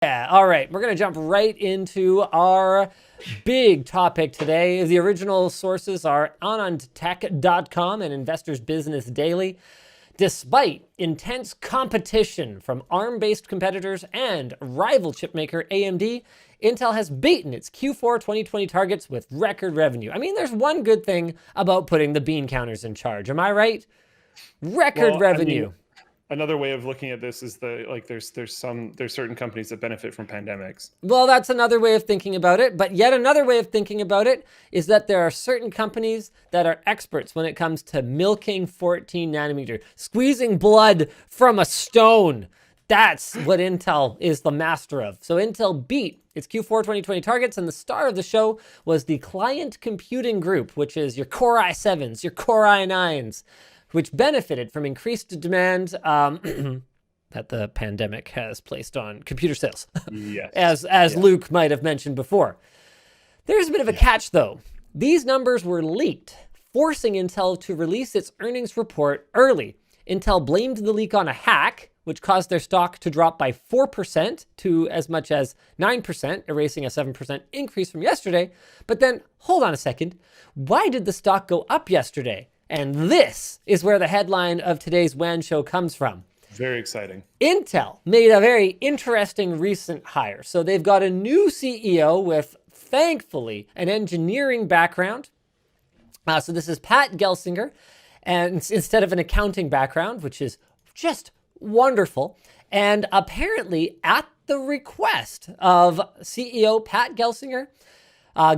Yeah, all right. We're going to jump right into our big topic today. The original sources are anontech.com and Investors Business Daily. Despite intense competition from ARM-based competitors and rival chipmaker AMD, Intel has beaten its Q4 2020 targets with record revenue. I mean, there's one good thing about putting the bean counters in charge. Am I right? Record Well, I mean, revenue. another way of looking at this is there's certain companies that benefit from pandemics. Well, that's another way of thinking about it. But yet another way of thinking about it is that there are certain companies that are experts when it comes to milking 14 nanometer, squeezing blood from a stone. That's what Intel is the master of. So Intel beat its Q4 2020 targets, and the star of the show was the Client Computing Group, which is your Core i7s, your Core i9s, which benefited from increased demand that the pandemic has placed on computer sales, Yes. as Luke might have mentioned before. There's a bit of a catch, though. These numbers were leaked, forcing Intel to release its earnings report early. Intel blamed the leak on a hack, which caused their stock to drop by 4% to as much as 9%, erasing a 7% increase from yesterday. But then, hold on a second. Why did the stock go up yesterday? And this is where the headline of today's WAN show comes from. Very exciting. Intel made a very interesting recent hire. So they've got a new CEO with, thankfully, an engineering background. So this is Pat Gelsinger, and instead of an accounting background, which is just wonderful. And apparently, at the request of CEO Pat Gelsinger,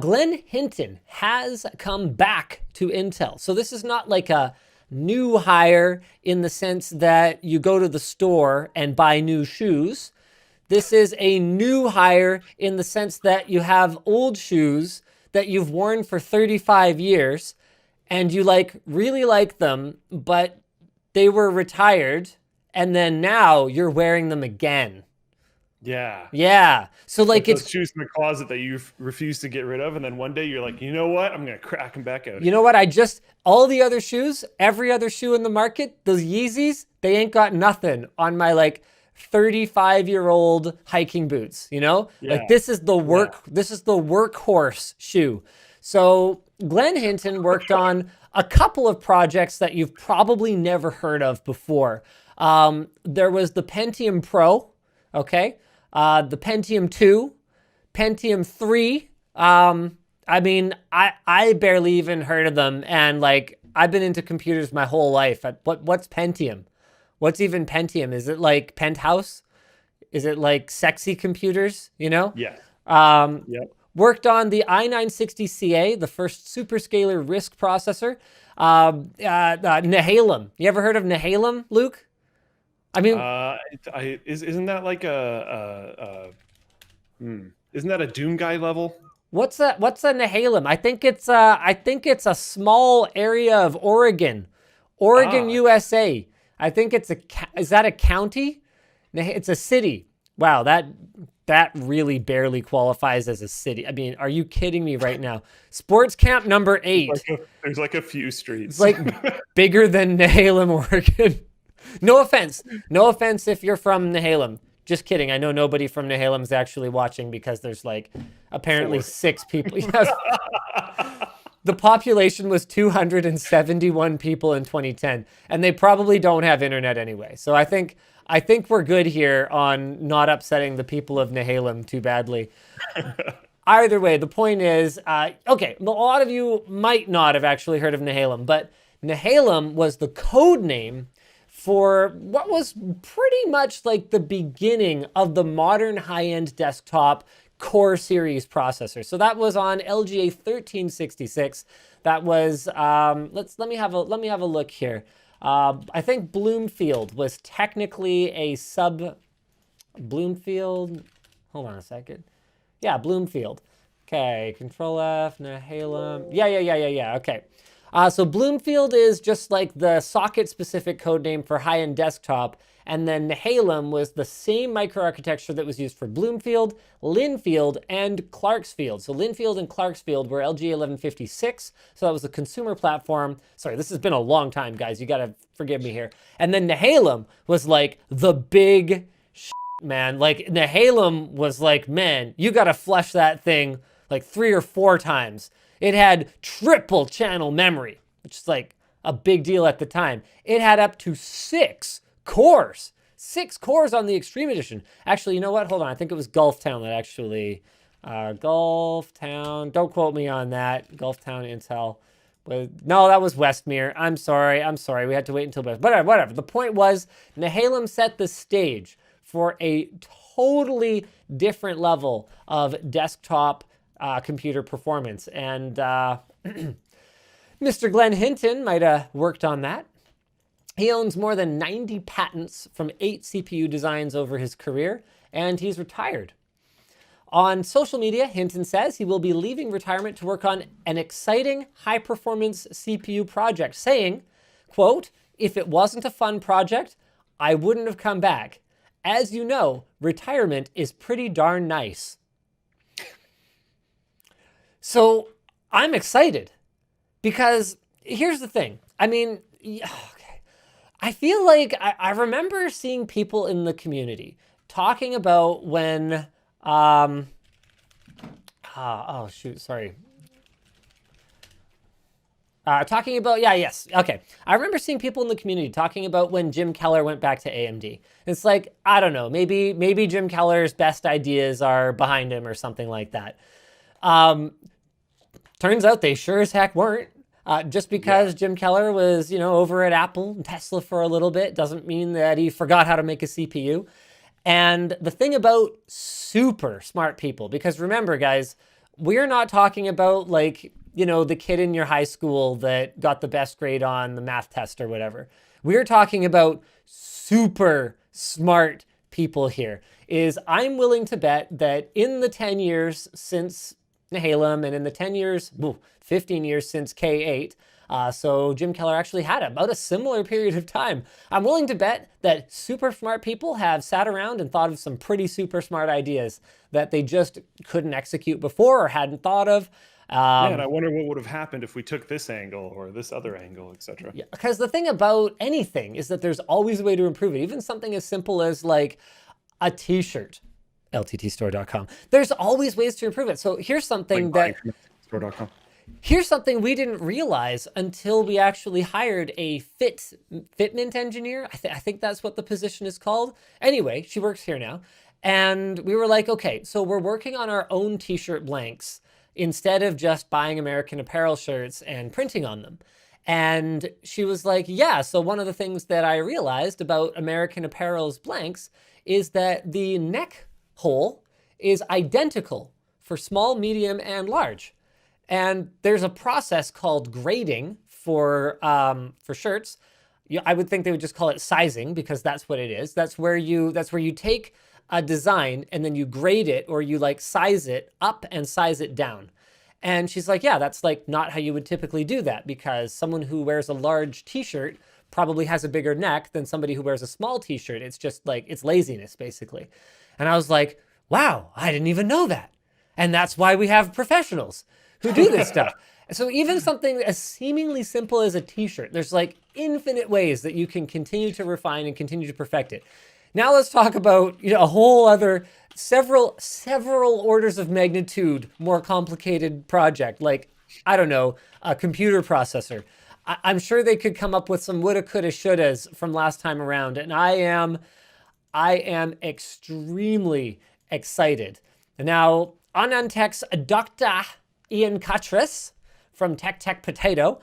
Glenn Hinton has come back to Intel. So this is not like a new hire in the sense that you go to the store and buy new shoes. This is a new hire in the sense that you have old shoes that you've worn for 35 years and you really like them, but they were retired and then now you're wearing them again. Yeah. Yeah. So Like it's those shoes in the closet that you refuse to get rid of, and then one day you're like, you know what? I'm gonna crack them back out. You know what? All the other shoes, every other shoe in the market, those Yeezys, they ain't got nothing on my 35-year-old hiking boots, you know? Yeah. This is the workhorse shoe. So Glenn Hinton worked on a couple of projects that you've probably never heard of before. There was the Pentium Pro, okay? The Pentium 2, Pentium 3. I mean, I barely even heard of them. And I've been into computers my whole life. What's Pentium? What's even Pentium? Is it like Penthouse? Is it like sexy computers, you know? Yeah. Yep. Worked on the i960CA, the first superscalar RISC processor. Nehalem. You ever heard of Nehalem, Luke? I mean, isn't that like isn't that a Doom Guy level? What's a Nehalem? I think it's a small area of Oregon, USA. I think is that a county? It's a city. Wow, that really barely qualifies as a city. I mean, are you kidding me right now? Sports Camp number 8. There's a few streets. It's bigger than Nehalem, Oregon. No offense if you're from Nehalem. Just kidding. I know nobody from Nehalem is actually watching because there's apparently 6 people. Yes. The population was 271 people in 2010, and they probably don't have internet anyway. So I think we're good here on not upsetting the people of Nehalem too badly. Either way, the point is, okay, a lot of you might not have actually heard of Nehalem, but Nehalem was the code name for what was pretty much the beginning of the modern high-end desktop Core series processor. So that was on LGA 1366. That was let me have a look here. I think Bloomfield was technically a sub Bloomfield. Hold on a second. Yeah, Bloomfield. Okay, Control F, Nehalem. Yeah. Okay. So Bloomfield is just the socket-specific code name for high-end desktop, and then Nehalem was the same microarchitecture that was used for Bloomfield, Linfield, and Clarksfield. So Linfield and Clarksfield were LGA 1156, so that was the consumer platform. Sorry, this has been a long time, guys. You gotta forgive me here. And then Nehalem was the big man. Like Nehalem was like, man, you got to flush that thing like 3 or 4 times. It had triple channel memory, which is like a big deal at the time. It had up to 6 cores. 6 cores on the Extreme Edition. Actually, you know what? Hold on. I think it was Gulftown that actually... Gulftown. Don't quote me on that. Gulftown Intel. No, that was Westmere. I'm sorry. We had to wait until... But whatever. The point was, Nehalem set the stage for a totally different level of desktop computer performance. And Mr. Glenn Hinton might have worked on that. He owns more than 90 patents from 8 CPU designs over his career, and he's retired. On social media, Hinton says he will be leaving retirement to work on an exciting high-performance CPU project, saying, quote, "If it wasn't a fun project, I wouldn't have come back. As you know, retirement is pretty darn nice." So I'm excited because here's the thing. I mean, okay. I feel like I remember seeing people in the community talking about when, oh shoot, sorry. Talking about, yes, okay. I remember seeing people in the community talking about when Jim Keller went back to AMD. It's like, I don't know, maybe Jim Keller's best ideas are behind him or something like that. Turns out they sure as heck weren't. Just because Jim Keller was, over at Apple and Tesla for a little bit doesn't mean that he forgot how to make a CPU. And the thing about super smart people, because remember, guys, we're not talking about like, the kid in your high school that got the best grade on the math test or whatever. We're talking about super smart people here. I'm willing to bet that in the 10 years since Nehalem and in the 15 years since K8, so Jim Keller actually had about a similar period of time. I'm willing to bet that super smart people have sat around and thought of some pretty super smart ideas that they just couldn't execute before or hadn't thought of. And I wonder what would have happened if we took this angle or this other angle, etc. Yeah, because the thing about anything is that there's always a way to improve it. Even something as simple as like a t-shirt, lttstore.com. There's always ways to improve it. So here's something Here's something we didn't realize until we actually hired a fitment engineer. I think that's what the position is called. Anyway, she works here now. And we were like, okay, so we're working on our own t-shirt blanks instead of just buying American Apparel shirts and printing on them. And she was like, yeah, so one of the things that I realized about American Apparel's blanks is that the neck hole is identical for small, medium, and large. And there's a process called grading for shirts. I would think they would just call it sizing because that's what it is. That's where you take a design and then you grade it or you like size it up and size it down. And she's like, yeah, that's like not how you would typically do that because someone who wears a large t-shirt probably has a bigger neck than somebody who wears a small t-shirt. It's just like, it's laziness basically. And I was like, wow, I didn't even know that. And that's why we have professionals who do this stuff. So even something as seemingly simple as a t-shirt, there's like infinite ways that you can continue to refine and continue to perfect it. Now let's talk about a whole other several orders of magnitude more complicated project, like, I don't know, a computer processor. I'm sure they could come up with some woulda, coulda, shouldas from last time around, and I am extremely excited. Now, Anantech's Dr. Ian Cuttress from Tech Potato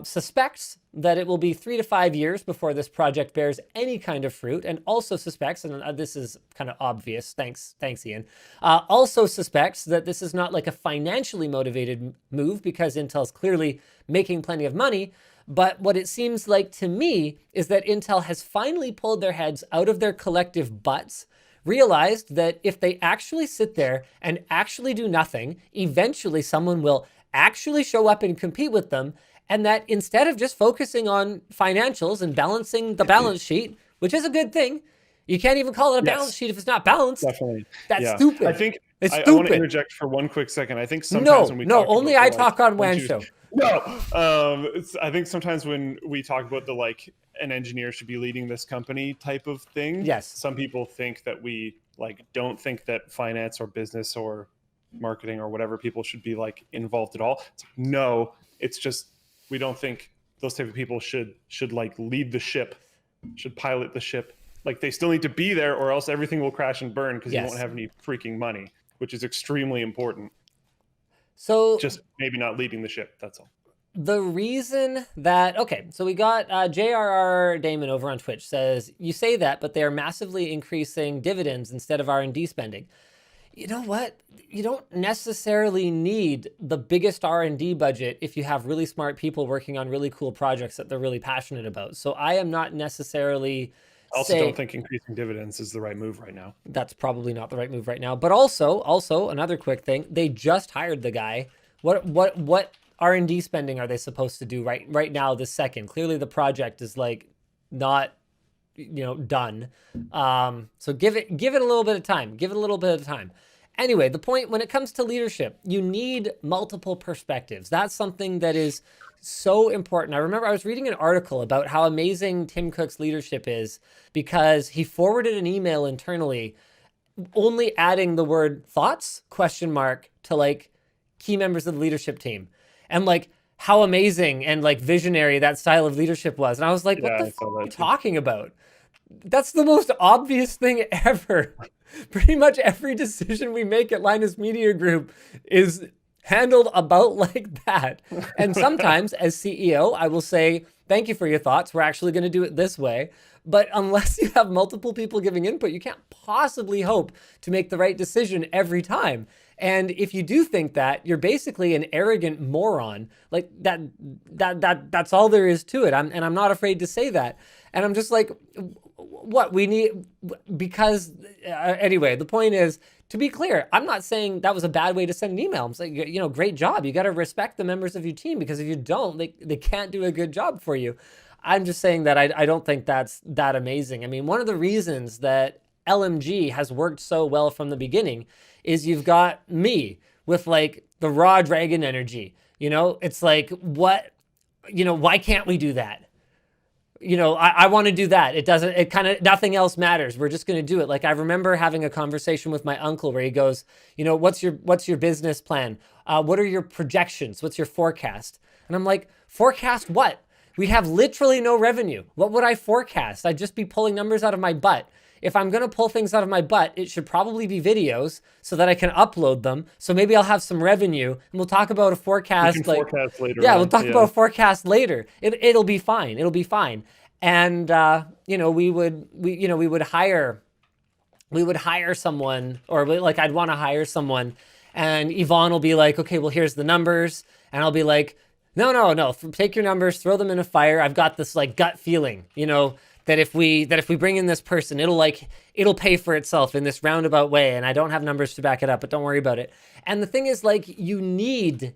suspects that it will be 3 to 5 years before this project bears any kind of fruit, and also suspects, and this is kind of obvious, thanks Ian, also suspects that this is not like a financially motivated move because Intel's clearly making plenty of money, but what it seems like to me is that Intel has finally pulled their heads out of their collective butts, realized that if they actually sit there and actually do nothing, eventually someone will actually show up and compete with them, and that instead of just focusing on financials and balancing the balance sheet, which is a good thing, you can't even call it a balance sheet if it's not balanced. Definitely. That's stupid. I think It's I want to stupid. interject for one quick second. I think sometimes when we No, talk only about I the, talk on when WAN choose- show. No, I think sometimes when we talk about the like an engineer should be leading this company type of thing. Yes. Some people think that we like don't think that finance or business or marketing or whatever people should be like involved at all. No, it's just we don't think those type of people should like lead the ship, should pilot the ship. Like they still need to be there, or else everything will crash and burn because you won't have any freaking money, which is extremely important. So Just maybe not leading the ship. That's all. the reason that, okay, so we got JRR Damon over on Twitch says, you say that, but they are massively increasing dividends instead of R&D spending. You know what? You don't necessarily need the biggest R&D budget if you have really smart people working on really cool projects that they're really passionate about. So I am not necessarily don't think increasing dividends is the right move right now. That's probably not the right move right now. But also another quick thing, they just hired the guy. What R&D spending are they supposed to do right now this second? Clearly the project is like not done. So give it a little bit of time. Give it a little bit of time. Anyway, the point when it comes to leadership, you need multiple perspectives. That's something that is so important. I remember I was reading an article about how amazing Tim Cook's leadership is because he forwarded an email internally only adding the word thoughts to like key members of the leadership team, and like how amazing and like visionary that style of leadership was. And I was like, what the fuck are you talking about? That's the most obvious thing ever. Pretty much every decision we make at Linus Media Group is handled about like that. And sometimes as CEO, I will say, thank you for your thoughts. We're actually going to do it this way. But unless you have multiple people giving input, you can't possibly hope to make the right decision every time. And if you do think that, you're basically an arrogant moron. Like that's all there is to it. I'm not afraid to say that. And I'm just like, what we need, because anyway, the point is, to be clear, I'm not saying that was a bad way to send an email. I'm saying, great job. You got to respect the members of your team, because if you don't, they can't do a good job for you. I'm just saying that I don't think that's that amazing. I mean, one of the reasons that LMG has worked so well from the beginning is you've got me with like the raw dragon energy. It's like, what, why can't we do that? I want to do that. It kind of, nothing else matters. We're just going to do it. Like, I remember having a conversation with my uncle where he goes, what's your business plan? What are your projections? What's your forecast? And I'm like, forecast what? We have literally no revenue. What would I forecast? I'd just be pulling numbers out of my butt. If I'm going to pull things out of my butt, it should probably be videos so that I can upload them. So maybe I'll have some revenue, and we'll talk about a forecast. Forecast later. Yeah, we'll talk about a forecast later. It'll be fine. It'll be fine. And we would hire someone, or like I'd want to hire someone, and Yvonne will be like, okay, well, here's the numbers, and I'll be like, no, take your numbers, throw them in a fire. I've got this like gut feeling, that if we bring in this person, it'll pay for itself in this roundabout way. And I don't have numbers to back it up, but don't worry about it. And the thing is, like, you need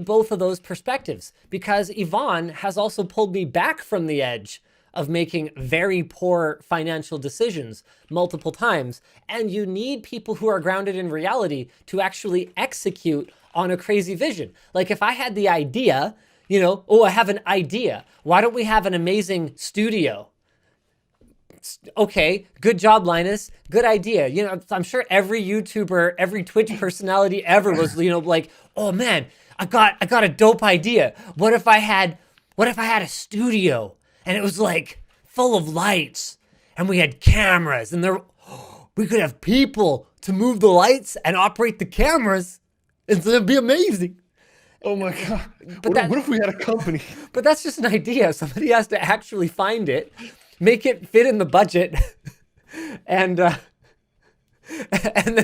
both of those perspectives, because Yvonne has also pulled me back from the edge of making very poor financial decisions multiple times. And you need people who are grounded in reality to actually execute on a crazy vision. Like, if I had the idea, I have an idea. Why don't we have an amazing studio? Okay, good job, Linus. Good idea. I'm sure every YouTuber, every Twitch personality ever was, like, oh man, I got a dope idea. What if I had a studio and it was like full of lights and we had cameras and we could have people to move the lights and operate the cameras, and so it'd be amazing. Oh my God. What if we had a company? But that's just an idea. Somebody has to actually find it, make it fit in the budget, and then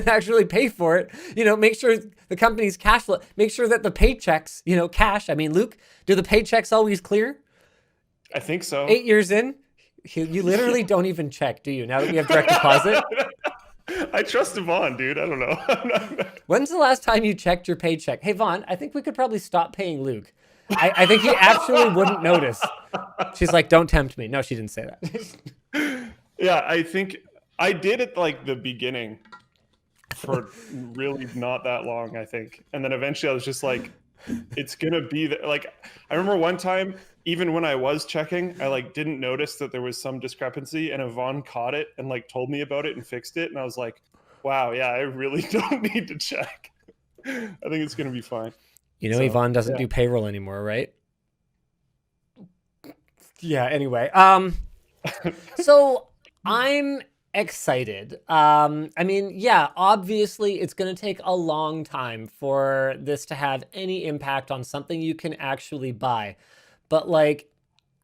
actually pay for it. Make sure the company's cash flow, make sure that the paychecks, cash. I mean, Luke, do the paychecks always clear? I think so. 8 years in, you literally don't even check, do you? Now that we have direct deposit? I trust Yvonne, dude. I don't know. When's the last time you checked your paycheck? Hey, Vaughn, I think we could probably stop paying Luke. I think he actually wouldn't notice. She's like, don't tempt me. No, she didn't say that. Yeah, I think I did at like the beginning for really not that long, I think. And then eventually I was just like, it's gonna be like, I remember one time, even when I was checking, I like didn't notice that there was some discrepancy, and Yvonne caught it and like told me about it and fixed it. And I was like, wow, yeah, I really don't need to check. I think it's gonna be fine. You know, So, Yvonne doesn't yeah. do payroll anymore, right? Yeah, anyway. So I'm excited. I mean, yeah, obviously it's going to take a long time for this to have any impact on something you can actually buy. But like,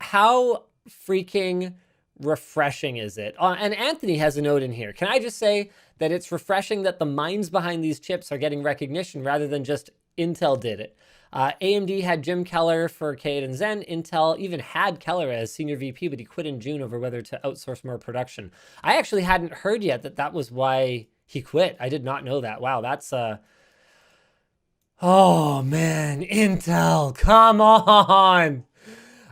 how freaking refreshing is it? And Anthony has a note in here. Can I just say that it's refreshing that the minds behind these chips are getting recognition rather than just Intel did it. AMD had Jim Keller for Arcade and Zen. Intel even had Keller as senior VP, but he quit in June over whether to outsource more production. I actually hadn't heard yet that that was why he quit. I did not know that. Wow, that's oh man, Intel, come on.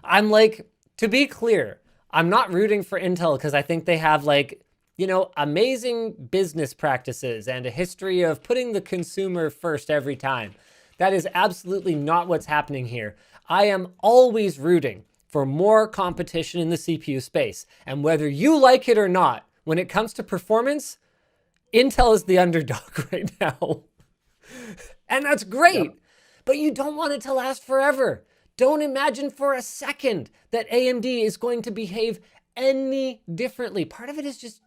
I'm like, to be clear, I'm not rooting for Intel because I think they have like, you know, amazing business practices and a history of putting the consumer first every time. That is absolutely not what's happening here. I am always rooting for more competition in the CPU space. And whether you like it or not, when it comes to performance, Intel is the underdog right now. And that's great. Yep. But you don't want it to last forever. Don't imagine for a second that AMD is going to behave any differently. Part of it is just,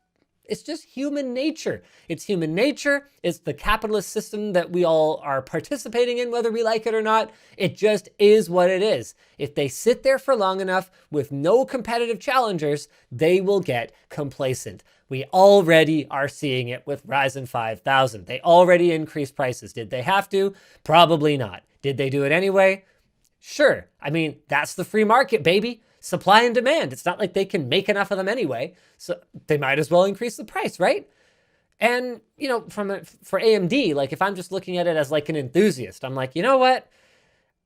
it's just human nature. It's human nature. It's the capitalist system that we all are participating in, whether we like it or not. It just is what it is. If they sit there for long enough with no competitive challengers, they will get complacent. We already are seeing it with Ryzen 5000. They already increased prices. Did they have to? Probably not. Did they do it anyway? Sure. I mean, that's the free market, baby. Supply and demand. It's not like they can make enough of them anyway, so they might as well increase the price, right? And, you know, for AMD, like if I'm just looking at it as like an enthusiast, I'm like, you know what?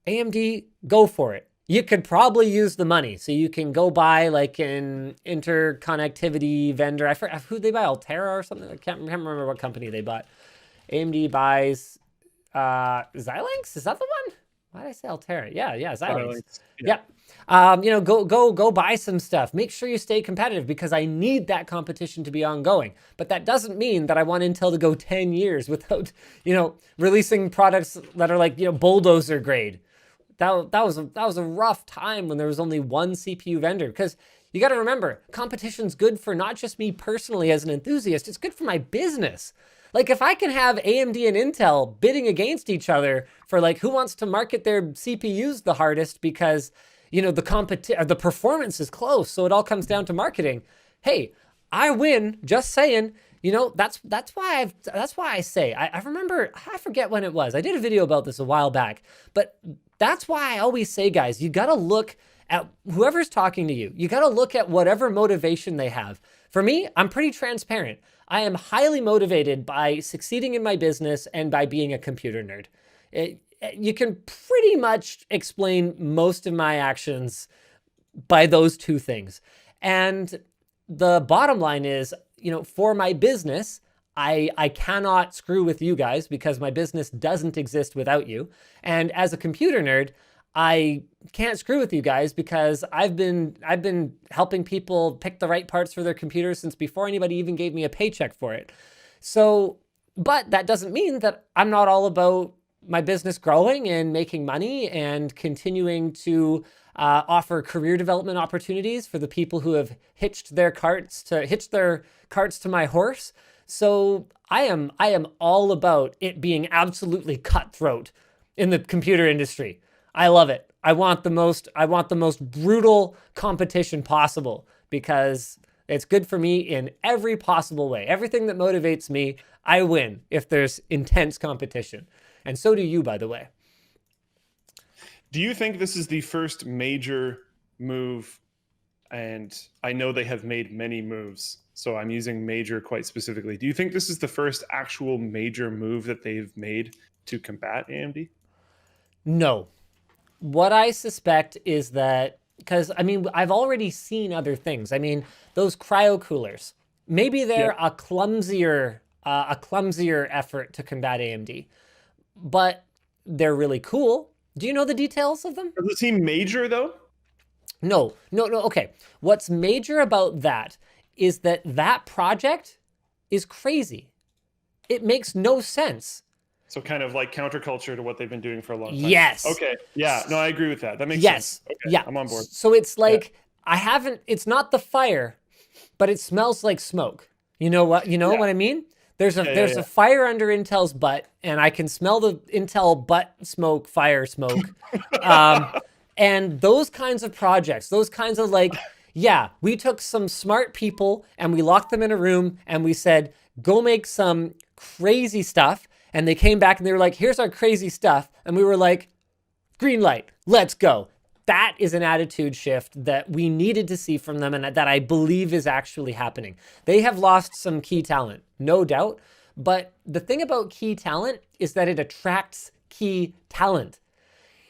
AMD, go for it. You could probably use the money. So you can go buy like an interconnectivity vendor. I forgot who they buy, Altera or something. I can't remember what company they bought. AMD buys Xilinx. Is that the one? Why did I say Altera? Yeah, Xilinx. Yeah. You know, go buy some stuff. Make sure you stay competitive because I need that competition to be ongoing. But that doesn't mean that I want Intel to go 10 years without, you know, releasing products that are like, you know, bulldozer grade. That was a rough time when there was only one CPU vendor, because you got to remember, competition's good for not just me personally as an enthusiast, it's good for my business. Like if I can have AMD and Intel bidding against each other for like who wants to market their CPUs the hardest because, you know, the performance is close, so it all comes down to marketing. Hey, I win, just saying. You know, that's why I say, I remember, I forget when it was. I did a video about this a while back, but that's why I always say, guys, you got to look at whoever's talking to you. You got to look at whatever motivation they have. For me, I'm pretty transparent. I am highly motivated by succeeding in my business and by being a computer nerd. You can pretty much explain most of my actions by those two things. And the bottom line is, you know, for my business, I cannot screw with you guys because my business doesn't exist without you. And as a computer nerd, I can't screw with you guys because I've been helping people pick the right parts for their computers since before anybody even gave me a paycheck for it. So, but that doesn't mean that I'm not all about my business growing and making money and continuing to offer career development opportunities for the people who have hitched their carts to my horse. So I am all about it being absolutely cutthroat in the computer industry. I love it. I want the most brutal competition possible because it's good for me in every possible way. Everything that motivates me, I win if there's intense competition. And so do you, by the way. Do you think this is the first major move? And I know they have made many moves, so I'm using major quite specifically. Do you think this is the first actual major move that they've made to combat AMD? No. What I suspect is that, because I mean, I've already seen other things. I mean, those cryo coolers, maybe they're a clumsier a clumsier effort to combat AMD, but they're really cool. Do you know the details of them? Does it seem major though? No. Okay. What's major about that is that that project is crazy. It makes no sense. So kind of like counterculture to what they've been doing for a long time. Yes. Okay. Yeah. No, I agree with that. That makes Yes. sense. Okay. Yeah. I'm on board. So it's like it's not the fire, but it smells like smoke. You know what? You know what I mean? There's a fire under Intel's butt, and I can smell the Intel butt smoke, fire smoke. And those kinds of projects, those kinds of like, yeah, we took some smart people and we locked them in a room and we said, go make some crazy stuff. And they came back and they were like, here's our crazy stuff. And we were like, green light, let's go. That is an attitude shift that we needed to see from them and that I believe is actually happening. They have lost some key talent, no doubt. But the thing about key talent is that it attracts key talent.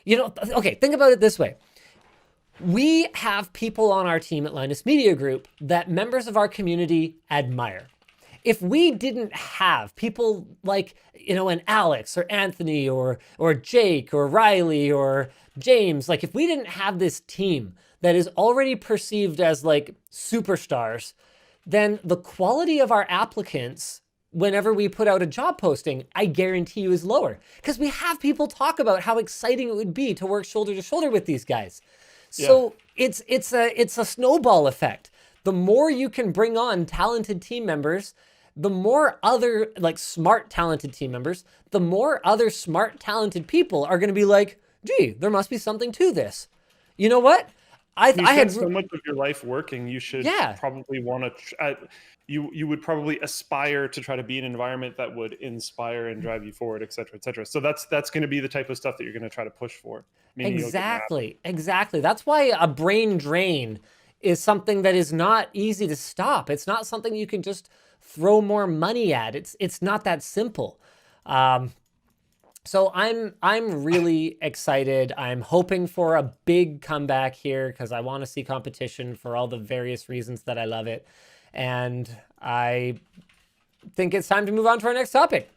You know, okay, think about it this way. We have people on our team at Linus Media Group that members of our community admire. If we didn't have people like, you know, an Alex or Anthony or Jake or Riley or James, like if we didn't have this team that is already perceived as like superstars, then the quality of our applicants whenever we put out a job posting, I guarantee you is lower because we have people talk about how exciting it would be to work shoulder to shoulder with these guys. So it's a snowball effect. The more you can bring on talented team members, the more other like smart talented team members, the more other smart talented people are going to be like, gee, there must be something to this. You know what? I had so much of your life working. You should Yeah. probably want to. You would probably aspire to try to be in an environment that would inspire and drive you forward, et cetera, et cetera. So that's going to be the type of stuff that you're going to try to push for. Exactly. That's why a brain drain is something that is not easy to stop. It's not something you can just throw more money at. It's not that simple. So I'm really excited. I'm hoping for a big comeback here because I want to see competition for all the various reasons that I love it. And I think it's time to move on to our next topic.